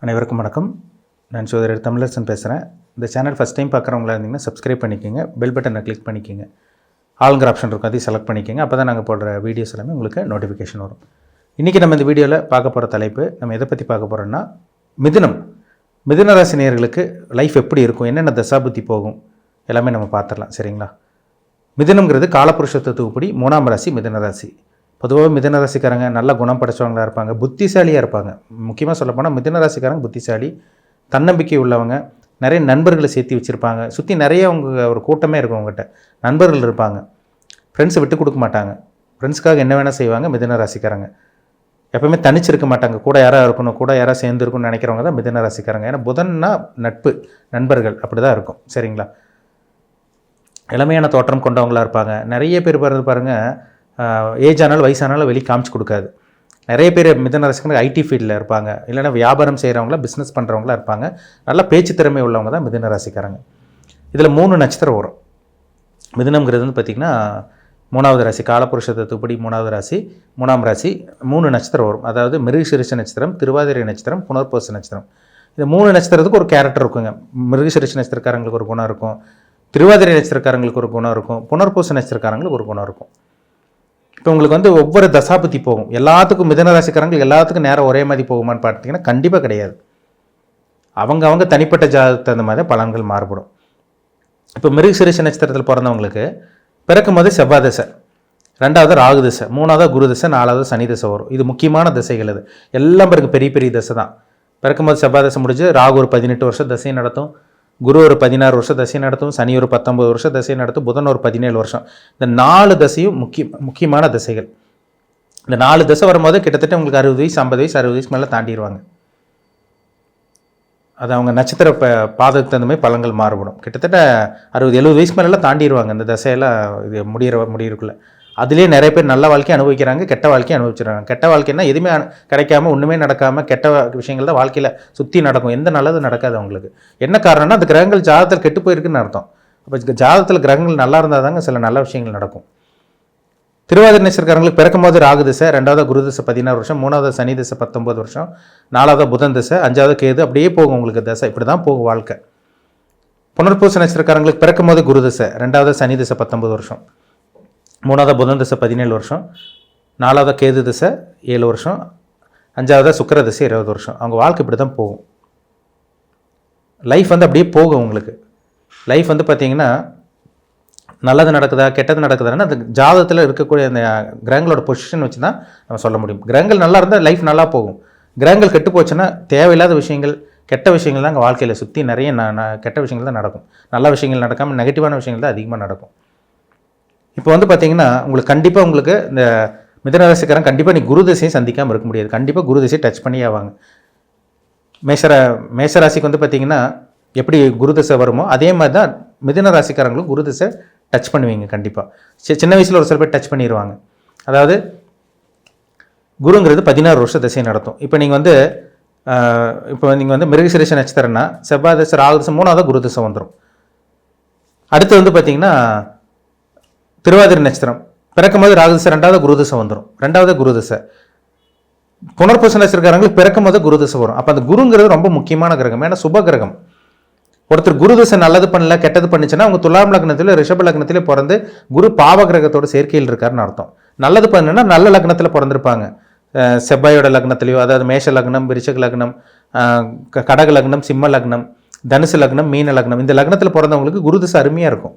அனைவருக்கும் வணக்கம். நான் சோதரர் தமிழரசன் பேசுகிறேன். இந்த சேனல் ஃபஸ்ட் டைம் பார்க்குறவங்களா இருந்தீங்கன்னா சப்ஸ்கிரைப் பண்ணிக்கோங்க, பெல் பட்டனை கிளிக் பண்ணிக்கோங்க, ஆளுங்கிற ஆப்ஷன் இருக்கும், அதையும் செலக்ட் பண்ணிக்கோங்க. அப்போ தான் நாங்கள் போடுற வீடியோஸ் எல்லாமே உங்களுக்கு நோட்டிஃபிகேஷன் வரும். இன்றைக்கி நம்ம இந்த வீடியோவில் பார்க்க போகிற தலைப்பு, நம்ம எதை பற்றி பார்க்க போகிறோன்னா மிதுன ராசி நேயர்களுக்கு லைஃப் எப்படி இருக்கும், என்னென்ன தசாபுத்தி போகும், எல்லாமே நம்ம பார்த்துடலாம். சரிங்களா? மிதுனம்ங்கிறது காலபுருஷ தத்துவப்படி 3ஆம் ராசி மிதுன ராசி. பொதுவாக மிதுன ராசிக்காரங்க நல்ல குணம் படைச்சவங்களாக இருப்பாங்க, புத்திசாலியாக இருப்பாங்க. முக்கியமாக சொல்லப்போனால் மிதுன ராசிக்காரங்க புத்திசாலி, தன்னம்பிக்கை உள்ளவங்க, நிறைய நண்பர்களை சேர்த்து வச்சுருப்பாங்க. சுற்றி நிறைய ஒரு கூட்டமே இருக்கும், அவங்ககிட்ட நண்பர்கள் இருப்பாங்க. ஃப்ரெண்ட்ஸை விட்டு கொடுக்க மாட்டாங்க, ஃப்ரெண்ட்ஸுக்காக என்ன வேணால் செய்வாங்க. மிதுன ராசிக்காரங்க எப்போவுமே தனிச்சிருக்க மாட்டாங்க, கூட யாராக இருக்கணும், கூட யாராக சேர்ந்துருக்குன்னு நினைக்கிறவங்க தான் மிதுன ராசிக்காரங்க. ஏன்னா புதன்னா நட்பு, நண்பர்கள், அப்படி தான் இருக்கும். சரிங்களா? இளமையான தோற்றம் கொண்டவங்களாக இருப்பாங்க. நிறைய பேர் பாருங்கள், ஏஜ் ஆனாலும் வயசானாலும் வெளியே காமிச்சு கொடுக்காது. நிறைய பேர் மிதுன ராசிக்காரங்க ஐடி ஃபீல்டில் இருப்பாங்க, இல்லைனா வியாபாரம் செய்கிறவங்களா, பிஸ்னஸ் பண்ணுறவங்களா இருப்பாங்க. நல்ல பேச்சு திறமை உள்ளவங்க தான் மிதுன ராசிக்காரங்க. இதில் 3 நட்சத்திரம் வரும். மிதுனம்ங்கிறது வந்து பார்த்திங்கன்னா 3ஆவது ராசி, காலபுருஷ தத்துவப்படி 3ஆவது ராசி, 3ஆம் ராசி. 3 நட்சத்திரம் வரும். அதாவது மிருகசீரிஷ நட்சத்திரம், திருவாதிரை நட்சத்திரம், புனர்பூச நட்சத்திரம். இந்த 3 நட்சத்திரத்துக்கு ஒரு கேரக்டர் இருக்குங்க. மிருகசீரிஷ நட்சத்திரக்காரங்களுக்கு ஒரு குணம் இருக்கும், திருவாதிரை நட்சத்திரக்காரங்களுக்கு ஒரு குணம் இருக்கும், புனர்பூச நட்சத்திரக்காரங்களுக்கு ஒரு குணம் இருக்கும். இப்போ உங்களுக்கு வந்து ஒவ்வொரு தசாபுத்தி போகும். எல்லாத்துக்கும் மிதுன ராசிக்காரங்க எல்லாத்துக்கும் நேரம் ஒரே மாதிரி போகுமான்னு பார்த்தீங்கன்னா கண்டிப்பாக கிடையாது. அவங்க தனிப்பட்ட ஜாதகத்துக்கு தகுந்த மாதிரி பலன்கள் மாறுபடும். இப்போ மிருகசீரிஷ நட்சத்திரத்தில் பிறந்தவங்களுக்கு பிறக்கும் போது செவ்வாய் தசை, 2வது ராகு தசை, 3வது குரு தசை, 4வது சனி தசை வரும். இது முக்கியமான தசைகள். இது எல்லாம் பிறகு பெரிய தசை தான். பிறக்கும்போது செவ்வாய் தசை முடிஞ்சு ராகு ஒரு 18 வருஷம் தசையை நடத்தும், குரு ஒரு 16 வருஷம் தசையை நடத்தும், சனி ஒரு 19 வருஷம் தசையை நடத்தும், புதன் ஒரு 17 வருஷம். இந்த 4 தசையும் முக்கியமான தசைகள். இந்த 4 தசை வரும்போது கிட்டத்தட்ட உங்களுக்கு 60 வயசு, 50 வயசு, 60 வயசுக்கு மேலே தாண்டிடுவாங்க. அது அவங்க நட்சத்திர பாதத்துக்கு தகுந்த மாதிரி பலன்கள் மாறுபடும். கிட்டத்தட்ட 60-70 வயசுக்கு மேலாம் தாண்டிடுவாங்க இந்த தசையெல்லாம். இது முடியறதுக்குள்ளே அதுலேயே நிறைய பேர் நல்ல வாழ்க்கையை அனுபவிக்கிறாங்க, கெட்ட வாழ்க்கையை அனுபவிச்சுறாங்க. கெட்ட வாழ்க்கைன்னா எதுவுமே கிடைக்காம, ஒன்றுமே நடக்காமல், கெட்ட விஷயங்கள் தான் வாழ்க்கையில் சுற்றி நடக்கும். எந்த நல்லது நடக்காது அவங்களுக்கு. என்ன காரணம்னா அந்த கிரகங்கள் ஜாதகத்தில் கெட்டு போயிருக்குன்னு அர்த்தம். அப்போ ஜாதகத்தில் கிரகங்கள் நல்லா இருந்தால் தாங்க சில நல்ல விஷயங்கள் நடக்கும். திருவாதிரை நட்சத்திரக்காரங்களுக்கு பிறக்கும் போது ராகு தசை, 2வது குரு தசை 16 வருஷம், 3வது சனி தசை 19 வருஷம், 4வது புதன் தசை, 5வது கேது, அப்படியே போகும் உங்களுக்கு தசை. இப்படி தான் போகும் வாழ்க்கை. புனர்பூச நட்சத்திரக்காரங்களுக்கு பிறக்கும் போது குரு தசை, 2வது சனி தசை 19 வருஷம், 3வது புதன் தசை 17 வருஷம், 4வது கேது தசை 7 வருஷம், 5வது சுக்கிர தசை 20 வருஷம். அவங்க வாழ்க்கை இப்படி தான் போகும். லைஃப் வந்து அப்படியே போகும் உங்களுக்கு. லைஃப் வந்து பார்த்திங்கன்னா நல்லது நடக்குதா கெட்டது நடக்குதான்னு அந்த ஜாதகத்தில் இருக்கக்கூடிய அந்த கிரகங்களோட பொசிஷன் வச்சு தான் நம்ம சொல்ல முடியும். கிரகங்கள் நல்லா இருந்தால் லைஃப் நல்லா போகும். கிரகங்கள் கெட்டு போச்சுன்னா தேவையில்லாத விஷயங்கள், கெட்ட விஷயங்கள் தான் அங்கே வாழ்க்கையில் சுற்றி நிறைய கெட்ட விஷயங்கள் தான் நடக்கும். நல்ல விஷயங்கள் நடக்காமல் நெகட்டிவான விஷயங்கள் தான் அதிகமாக நடக்கும். இப்போ வந்து பார்த்திங்கன்னா உங்களுக்கு இந்த மிதுன ராசிக்காரன் கண்டிப்பாக நீ குரு திசையை சந்திக்காமல் இருக்க முடியாது. கண்டிப்பாக குரு திசையை டச் பண்ணியே ஆவாங்க. மேஷராசிக்கு வந்து பார்த்திங்கன்னா எப்படி குரு திசை வருமோ அதே மாதிரி தான் மிதுன ராசிக்காரங்களும் குரு திசை டச் பண்ணுவீங்க கண்டிப்பாக. சின்ன வயசில் ஒரு சில பேர் டச் பண்ணிடுவாங்க. அதாவது குருங்கிறது 16 வருஷம் திசையை நடத்தும். இப்போ நீங்கள் வந்து மிருகசீரிஷ நட்சத்திரம்னா செவ்வாய் தசை, ராகு தசை, 3வது குரு தசை வந்துடும். அடுத்து வந்து பார்த்திங்கன்னா திருவாதிரை நட்சத்திரம் பிறக்கும் போது ராகு தசை, 2வது குரு தசை வந்துடும், 2வது குரு தசை. புனர்பூச நட்சத்திரக்காரங்களுக்கு பிறக்கும் போது குரு தசை வரும். அப்போ அந்த குருங்கிறது ரொம்ப முக்கியமான கிரகம். ஏன்னா சுப கிரகம். ஒருத்தர் குரு தசை நல்லது பண்ணல கெட்டது பண்ணிச்சுன்னா அவங்க துலாம் லக்னத்தில் ரிஷப லக்னத்திலே பிறந்து குரு பாவ கிரகத்தோட சேர்க்கையில் இருக்காருன்னு அர்த்தம். நல்லது பண்ணுன்னா நல்ல லக்னத்தில் பிறந்திருப்பாங்க. செவ்வாயோட லக்னத்திலையோ, அதாவது மேஷ லக்னம், விருச்சக லக்னம், கடக லக்னம், சிம்ம லக்னம், தனுசு லக்னம், மீன லக்னம், இந்த லக்னத்தில் பிறந்தவங்களுக்கு குரு தசை அருமையாக இருக்கும்.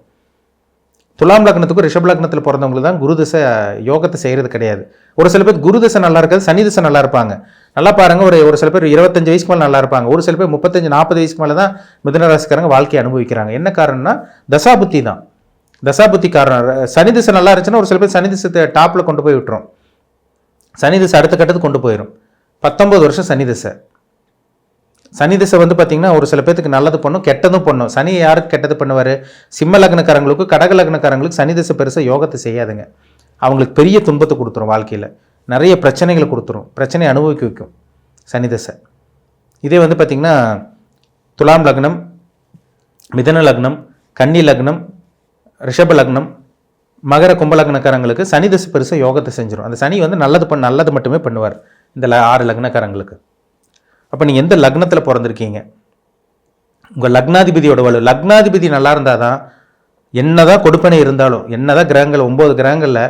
துலாம் லக்னத்துக்கும் ரிஷப லக்னத்தில் பிறந்தவங்களுக்கு தான் குரு தசை யோகத்தை செய்கிறது கிடையாது. ஒரு சில பேர் குரு தசை நல்லா இருக்காது, சனி தசை நல்லா இருப்பாங்க. நல்லா பாருங்கள், ஒரு சில பேர் 25 வயசுக்கு மேலே நல்லா இருப்பாங்க. ஒரு சில பேர் 35-40 வயசுக்கு மேலே தான் மிதுன ராசிக்காரங்க வாழ்க்கையை அனுபவிக்கிறாங்க. என்ன காரணம்னா தசாபுத்தி தான். தசாபுத்தி காரணம். சனி திசை நல்லா இருந்துச்சுன்னா ஒரு சில பேர் சனி திசை டாப்பில் கொண்டு போய் விட்டுரும். சனி திசை அடுத்த கட்டத்துக்கு கொண்டு போயிடும். 19 வருஷம் சனி திசை. சனி திசை வந்து பார்த்திங்கன்னா ஒரு சில பேருக்கு நல்லது பண்ணும், கெட்டதும் பண்ணும். சனி யாருக்கு கெட்டது பண்ணுவார்? சிம்ம லக்னக்காரங்களுக்கும் கடக லக்னக்காரங்களுக்கு சனி திசை பெருசாக யோகத்தை செய்யாதுங்க. அவங்களுக்கு பெரிய துன்பத்தை கொடுத்துரும், வாழ்க்கையில் நிறைய பிரச்சனைகளை கொடுத்துரும், பிரச்சனையை அனுபவிக்க வைக்கும் சனி திசை. இதே வந்து பார்த்திங்கன்னா துலாம் லக்னம், மிதுன லக்னம், கன்னி லக்னம், ரிஷப லக்னம், மகர கும்ப லக்னக்காரங்களுக்கு சனி திசை பெருசாக யோகத்தை செஞ்சிடும். அந்த சனி வந்து நல்லது மட்டுமே பண்ணுவார் இந்த 6 லக்னக்காரங்களுக்கு. அப்போ நீங்கள் எந்த லக்னத்தில் பிறந்திருக்கீங்க, உங்கள் லக்னாதிபதியோட வலு, லக்னாதிபதி நல்லா இருந்தால் தான் என்னதான் கொடுப்பனை இருந்தாலும், என்னதான் கிரகங்கள் 9 கிரகங்களில்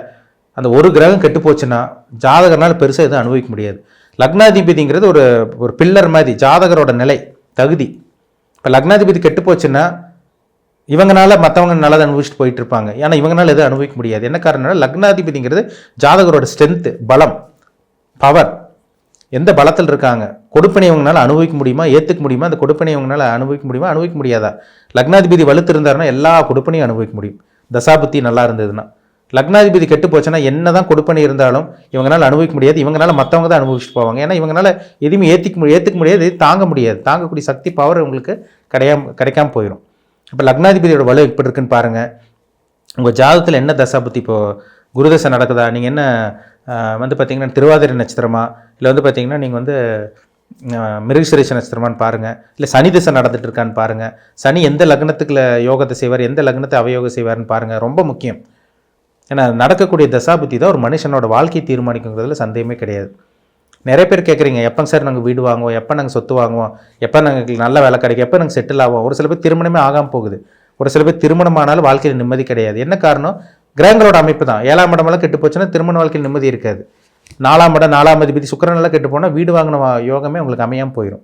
அந்த ஒரு கிரகம் கெட்டு போச்சுன்னா ஜாதகர்னால பெருசாக எதுவும் அனுபவிக்க முடியாது. லக்னாதிபதிங்கிறது ஒரு பில்லர் மாதிரி, ஜாதகரோட நிலை தகுதி. இப்போ லக்னாதிபதி கெட்டு போச்சுன்னா இவங்கனால மற்றவங்க நல்லதை அனுபவிச்சுட்டு போயிட்டு இருப்பாங்க. ஏன்னா இவங்கனால எதுவும் அனுபவிக்க முடியாது. என்ன காரணம்னா லக்னாதிபதிங்கிறது ஜாதகரோட ஸ்ட்ரென்த்து, பலம், பவர். எந்த பலத்தில் இருக்காங்க, கொடுப்பனை இவங்களால அனுபவிக்க முடியுமா, ஏற்றுக்க முடியுமா, அந்த கொடுப்பனை இவங்களால அனுபவிக்க முடியுமா, அனுபவிக்க முடியாதா. லக்னாதிபதி வலுத்து இருந்தாருன்னா எல்லா கொடுப்பனையும் அனுபவிக்க முடியும். தசாபுத்தி நல்லா இருந்ததுன்னா. லக்னாதிபதி கெட்டு போச்சுன்னா என்ன தான் கொடுப்பனை இருந்தாலும் இவங்களால அனுபவிக்க முடியாது. இவங்களால மற்றவங்க தான் அனுபவிச்சுட்டு போவாங்க. ஏன்னா இவங்களால எதுவுமே ஏற்றுக்க முடியாது, தாங்க முடியாது. தாங்கக்கூடிய சக்தி, பவர் உங்களுக்கு கிடைக்காம போயிடும். இப்போ லக்னாதிபதியோட வலு எப்படி இருக்குன்னு பாருங்கள். உங்கள் ஜாதகத்தில் என்ன தசாபுத்தி, இப்போது குருதசை நடக்குதா, நீங்கள் என்ன வந்து பார்த்தீங்கன்னா திருவாதிரை நட்சத்திரமா, இல்லை வந்து பார்த்தீங்கன்னா நீங்கள் வந்து மிருகசிரேஷ நட்சத்திரமானு பாருங்கள், இல்லை சனி திசை நடந்துட்டு இருக்கான்னு பாருங்கள். சனி எந்த லக்னத்துக்குள்ள யோகத்தை செய்வார், எந்த லக்னத்தை அவயோகம் செய்வார்னு பாருங்கள். ரொம்ப முக்கியம். ஏன்னா நடக்கக்கூடிய தசாபுத்தி தான் ஒரு மனுஷனோட வாழ்க்கையை தீர்மானிக்குங்கிறதுல சந்தேகமே கிடையாது. நிறைய பேர் கேட்குறீங்க, எப்போங்க சார் நாங்கள் வீடு வாங்குவோம், எப்போ நாங்கள் சொத்து வாங்குவோம், எப்போ நாங்கள் நல்ல வேலை கிடைக்கும், எப்போ நாங்கள் செட்டில் ஆகும். ஒரு சில பேர் திருமணமே ஆகாமல் போகுது. ஒரு சில பேர் திருமணம் ஆனாலும் வாழ்க்கையில் நிம்மதி கிடையாது. என்ன காரணம்? கிரகங்களோட அமைப்பு தான். 7ஆம் இடமெல்லாம் கெட்டு போச்சுன்னா திருமண வாழ்க்கையில் நிம்மதி இருக்காது. 4ஆம் இடம், 4ஆம் அதிபதி சுக்கிரனெல்லாம் கெட்டு போனால் வீடு வாங்கின யோகமே உங்களுக்கு அமையாமல் போயிடும்.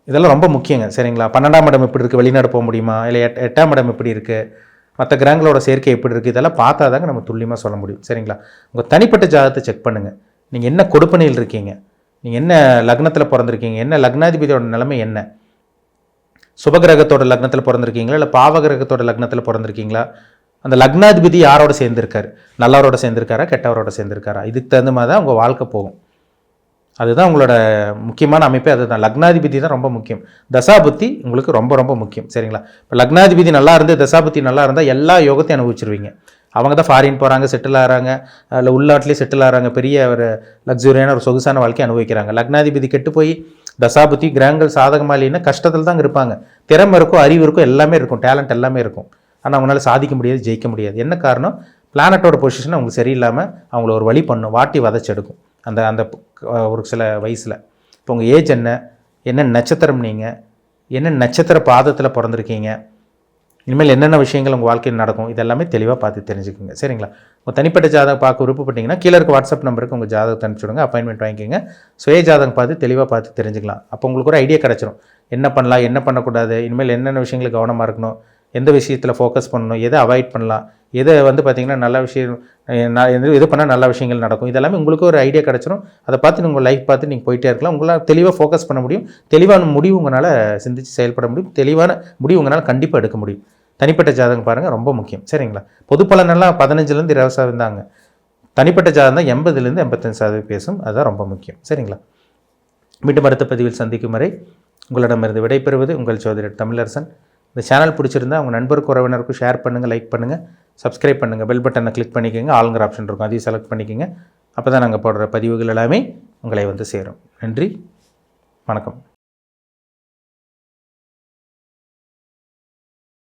இதெல்லாம் ரொம்ப முக்கியங்க. சரிங்களா? 12ஆம் இடம் எப்படி இருக்குது, வெளிநாடு போக முடியுமா, இல்லை 8ஆம் இடம் எப்படி இருக்குது, மற்ற கிரகங்களோட சேர்க்கை எப்படி இருக்குது, இதெல்லாம் பார்த்தா தாங்க நம்ம துல்லியமாக சொல்ல முடியும். சரிங்களா? உங்கள் தனிப்பட்ட ஜாதகத்தை செக் பண்ணுங்கள். நீங்கள் என்ன கொடுப்பனையில் இருக்கீங்க, நீங்கள் என்ன லக்னத்தில் பிறந்திருக்கீங்க, என்ன லக்னாதிபதியோட நிலைமை என்ன, சுபகிரகத்தோட லக்னத்தில் பிறந்திருக்கீங்களா, இல்லை பாவகிரகத்தோட லக்னத்தில் பிறந்திருக்கீங்களா, அந்த லக்னாதிபதி யாரோட சேர்ந்திருக்காரு, நல்லவரோட சேர்ந்திருக்காரா, கெட்டவரோட சேர்ந்திருக்காரா, இதுக்கு தகுந்த மாதிரி தான் உங்கள் வாழ்க்கை போகும். அதுதான் உங்களோட முக்கியமான அமைப்பே அதுதான். லக்னாதிபதி தான் ரொம்ப முக்கியம். தசாபுத்தி உங்களுக்கு ரொம்ப ரொம்ப முக்கியம். சரிங்களா? இப்போ லக்னாதிபதி நல்லா இருந்து தசாபுத்தி நல்லா இருந்தால் எல்லா யோகத்தையும் அனுபவிச்சிருவீங்க. அவங்க தான் ஃபாரின் போகிறாங்க, செட்டில் ஆகிறாங்க, இல்லை உள்நாட்டிலே செட்டில் ஆகிறாங்க, பெரிய ஒரு லக்ஸுரியான ஒரு சொகுசான வாழ்க்கை அனுபவிக்கிறாங்க. லக்னாதிபதி கெட்டு போய் தசாபுத்தி கிரகங்கள் சாதகமாக இல்லைன்னா கஷ்டத்தில் தான் இருப்பாங்க. திறமை இருக்கும், அறிவு இருக்கும், எல்லாமே இருக்கும், டேலண்ட் எல்லாமே இருக்கும். ஆனால் அவங்களால சாதிக்க முடியாது, ஜெயிக்க முடியாது. என்ன காரணம்? பிளானட்டோட பொசிஷன் அவங்களுக்கு சரியில்லாமல் அவங்கள ஒரு வழி பண்ணும், வாட்டி வதச்செடுக்கும் அந்த அந்த ஒரு சில வயசில். இப்போ உங்கள் ஏஜ் என்ன நட்சத்திரம், நீங்கள் என்ன நட்சத்திர பாதத்தில் பிறந்திருக்கீங்க, இனிமேல் என்னென்ன விஷயங்கள் உங்கள் வாழ்க்கையில் நடக்கும், இதெல்லாமே தெளிவாக பார்த்து தெரிஞ்சுக்கோங்க. சரிங்களா? உங்கள் தனிப்பட்ட ஜாதகம் பார்க்க விருப்பப்பட்டீங்கன்னா கீழே இருக்க வாட்ஸ்அப் நம்பருக்கு உங்கள் ஜாதகத்தை அனுப்பிச்சுடுங்க, அப்பாயின்மெண்ட் வாங்கிக்கோங்க. சுய ஜாதகம் பார்த்து தெளிவாக பார்த்து தெரிஞ்சுக்கலாம். அப்போ உங்களுக்கு ஒரு ஐடியா கிடச்சிரும், என்ன பண்ணலாம், என்ன பண்ணக்கூடாது, இனிமேல் என்னென்ன விஷயங்கள் கவனமாக இருக்கணும், எந்த விஷயத்தில் ஃபோக்கஸ் பண்ணணும், எதை அவாய்ட் பண்ணலாம், எதை வந்து பார்த்திங்கன்னா நல்ல விஷயம், எது பண்ணால் நல்ல விஷயங்கள் நடக்கும், இதெல்லாமே உங்களுக்கு ஒரு ஐடியா கிடச்சிரும். அதை பார்த்து உங்கள் லைஃப் பார்த்து நீங்கள் போயிட்டே இருக்கலாம். உங்களால் தெளிவாக ஃபோக்கஸ் பண்ண முடியும், தெளிவான முடிவு உங்களால் சிந்தித்து செயல்பட முடியும், தெளிவான முடிவு உங்களால் கண்டிப்பாக எடுக்க முடியும். தனிப்பட்ட ஜாதகம் பாருங்கள், ரொம்ப முக்கியம். சரிங்களா? பொது பலனெல்லாம் 15லேருந்து 20% தாங்க. தனிப்பட்ட ஜாதகம் தான் 80லேருந்து 85% பேசும். அதுதான் ரொம்ப முக்கியம். சரிங்களா? மீண்டும் அடுத்த பதிவில் சந்திக்கும் வரை உங்களிடமிருந்து விடைபெறுவது உங்கள் ஜோதிடர் தமிழரசன். இந்த சேனல் பிடிச்சிருந்தா உங்கள் நண்பருக்கு, உறவினருக்கும் ஷேர் பண்ணுங்கள், லைக் பண்ணுங்கள், சப்ஸ்கிரைப் பண்ணுங்கள், பெல் பட்டனை கிளிக் பண்ணிக்கோங்க, ஆளுங்கிற ஆப்ஷன் இருக்கும், அதையும் செலக்ட் பண்ணிக்கோங்க. அப்போ தான் நாங்கள் போடுற பதிவுகள் எல்லாமே உங்களை வந்து சேரும். நன்றி, வணக்கம்.